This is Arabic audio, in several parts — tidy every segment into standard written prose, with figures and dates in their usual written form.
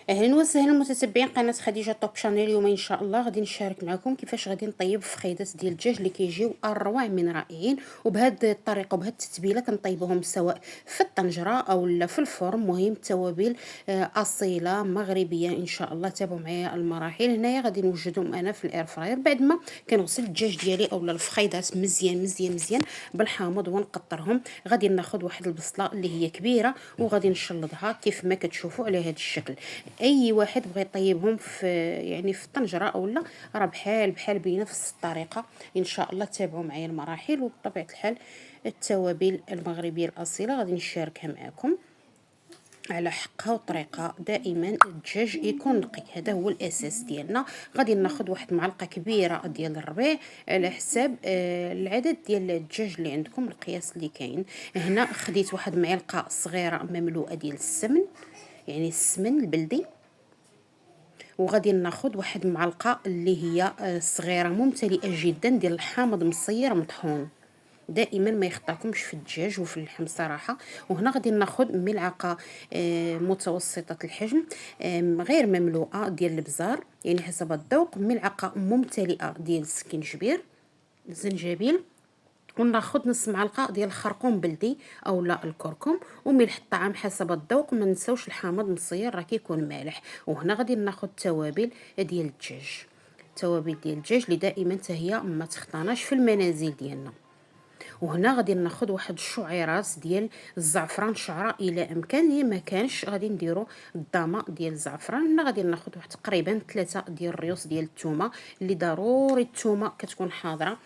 اهلا وسهلا متتبعين قناه خديجه توب شانيل. اليوم ان شاء الله غادي نشارك معكم كيفاش غادي نطيب فخيدات ديال الدجاج اللي كيجيو اروع من رائعين، وبهذه الطريقه وبهذه التتبيله كنطيبوهم سواء في الطنجره او لا في الفرن. مهم توابل اصيله مغربيه ان شاء الله. تابعوا معايا المراحل. هنايا غادي نوجدهم انا في الاير فراير بعد ما كنغسل الدجاج ديالي اولا الفخيدات مزيان مزيان مزيان بالحامض ونقطرهم. غادي ناخذ واحد البصله اللي هي كبيره وغادي نشلضها كيف ما كتشوفوا على هذا الشكل. اي واحد بغى يطيبهم في يعني في الطنجره اولا راه بحال بنفس الطريقه ان شاء الله. تابعوا معايا المراحل وبطبيعه الحال التوابل المغربيه الاصيله غادي نشاركها معكم على حقها وطريقه. دائما الدجاج يكون نقي، هذا هو الاساس ديالنا. غادي ناخذ واحد المعلقه كبيره ديال الربيع على حساب العدد ديال الدجاج اللي عندكم، القياس اللي كاين. هنا خديت واحد المعلقه صغيره مملوءه ديال السمن، يعني السمن البلدي. وغادي ناخذ واحد المعلقه اللي هي صغيره ممتلئه جدا ديال الحامض مصير مطحون. دائما ما يخطاكمش في الدجاج وفي اللحم صراحه. وهنا غادي ناخذ ملعقه متوسطه الحجم غير مملوءه ديال البزار، يعني حسب الذوق. ملعقه ممتلئه ديال السكينجبير الزنجبيل. وناخذ نص معلقه ديال الخرقوم بلدي اولا الكركم، وملح الطعام حسب الذوق. ما نساوش الحامض مصير راه كيكون مالح. وهنا غادي ناخذ توابل ديال الدجاج، توابل ديال الدجاج اللي دائما حتى هي ما تخطاناش في المنازل ديالنا. وهنا غادي ناخذ واحد الشعيرات ديال الزعفران شعره الى امكان، هي ما كانش غادي نديرو الضامه ديال الزعفران. هنا غادي ناخذ واحد تقريبا 3 ديال الريوس ديال الثومه، اللي ضروري الثومه كتكون حاضره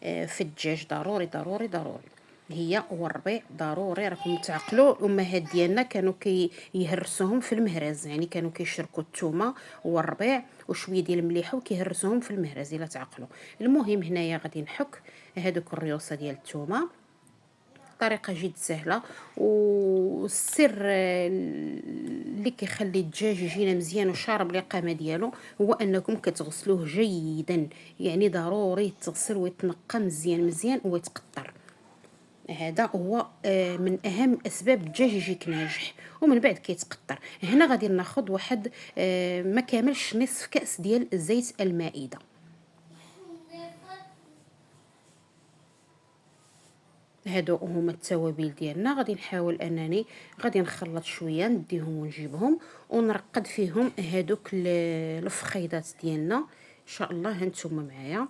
في الدجاج، ضروري ضروري ضروري. هي والربيع ضروري. راكم تعقلوا الامهات ديالنا كانوا كيهرسوهم في المهرز، يعني كانوا كيشركوا الثومه والربيع وشويه ديال المليحه وكيهرسوهم في المهرز الا تعقلوا. المهم هنايا غادي نحك هذوك الريوسه ديال الثومه. طريقه جد سهله، والسر اللي كيخلي الدجاج يجينا مزيان وشارب القامه ديالو هو انكم كتغسلوه جيدا. يعني ضروري يتغسل ويتنقى مزيان مزيان ويتقطر. هذا هو من اهم اسباب الدجاج يجيك ناجح. ومن بعد كيتقطر. هنا غادي ناخذ واحد ما كاملش نصف كاس ديال زيت المائده. هادو هما التوابل ديالنا. غادي نحاول انني غادي نخلط شويه نديهم ونجيبهم ونرقد فيهم هادوك الفخيدات ديالنا ان شاء الله. هانتوما معايا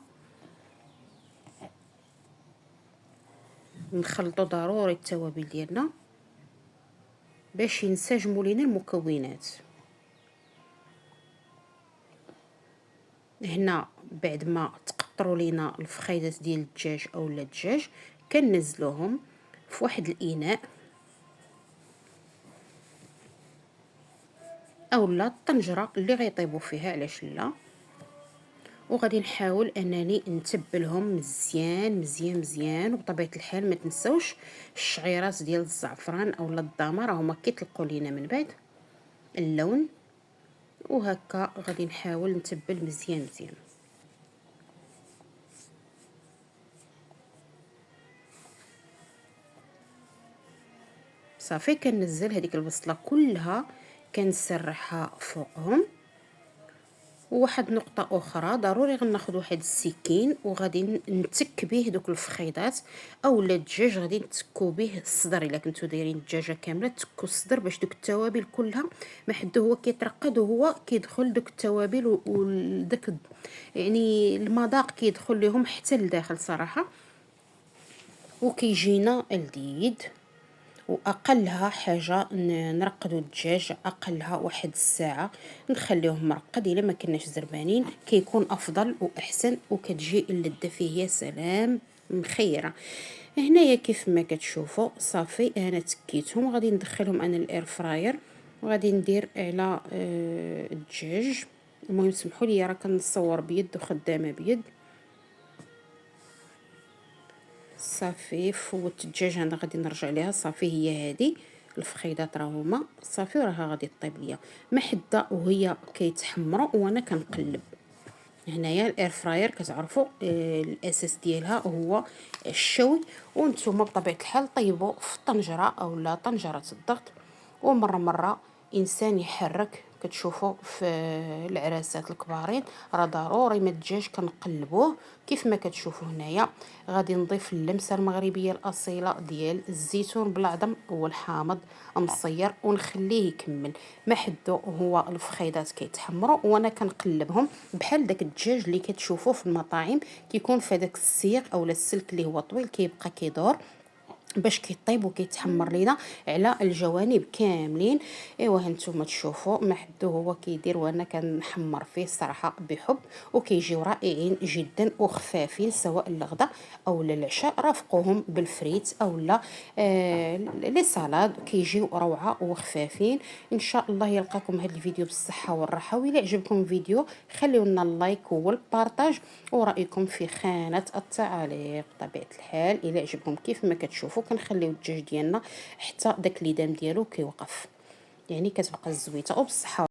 نخلطوا ضروري التوابل ديالنا باش ينسجموا لينا المكونات. هنا بعد ما تقطروا لينا الفخيدات ديال الدجاج اولا الدجاج كننزلوهم في واحد الاناء اولا الطنجره اللي غيطيبوا فيها، علاش لا. وغادي نحاول انني نتبلهم مزيان مزيان مزيان. وبطبيعه الحال ما تنسوش الشعيرات ديال الزعفران اولا الضامه، راهما كيطلقوا لينا من بعد اللون. وهكا غادي نحاول نتبل مزيان مزيان. صافي كنزل هذيك البصله كلها كنسرحها فوقهم. وواحد نقطه اخرى، ضروري غناخذ واحد السكين وغادي نتك به دوك الفخيضات اولا الدجاج. غادي نتكو به الصدر. الا كنتو دايرين الدجاجه كامله تكو الصدر باش دوك التوابل كلها ما حد هو كيترقد وهو كيدخل دوك التوابل وداك يعني المذاق كيدخل لهم حتى لداخل صراحه وكيجينا لذيذ. واقلها حاجه نرقدوا الدجاج اقلها واحد الساعه نخليوه مرقد. الا ما كناش زربانين كيكون افضل واحسن وكتجي اللذه فيه يا سلام مخيره. هنايا كيف ما كتشوفوا صافي انا تكيتهم. غادي ندخلهم انا الاير فراير وغادي ندير على الدجاج. المهم سمحوا لي راه كنصور بيد وخدامه بيد. صافي فوت الدجاج انا غادي نرجع ليها. صافي هي هذه الفخيدات راه هما صافي وراها غادي طيب ليا محده وهي كيتحمروا وانا كنقلب. هنايا الاير فراير كتعرفوا الاساس ديالها هو الشوي. وانتم بطبيعه الحال طيبوا في الطنجره اولا طنجره الضغط ومره مره انسان يحرك. كتشوفوا في العراسات الكبارين راه ضروري ما الدجاج كنقلبوه كيف ما كتشوفوا هنايا. غادي نضيف اللمسه المغربيه الاصيله ديال الزيتون بالعظم والحامض مصير ونخليه يكمل. ما حدو هو الفخيضات كيتحمروا وانا كنقلبهم بحال داك الدجاج اللي كتشوفوه في المطاعم، كيكون في داك السيق اولا السلك اللي هو طويل كيبقى كيدور باش كيطيب وكيتحمر لينا على الجوانب كاملين. ايوا هانتوما تشوفوا ما حدو هو كيدير وانا كنحمر فيه الصراحه بحب، وكيجيو رائعين جدا وخفافين سواء للغدا او للعشاء. رافقوهم بالفريت او لا لي سالاد كيجيو روعه وخفافين. ان شاء الله يلقاكم هذا الفيديو بالصحه والراحه. وإلا عجبكم الفيديو خليوا لنا اللايك والبارطاج ورايكم في خانه التعاليق. بطبيعه الحال الا عجبكم كيف ما كتشوفوا كنخليو الدجاج ديالنا حتى داك الليدام ديالو كيوقف، يعني كتبقى الزويته وبالصحه.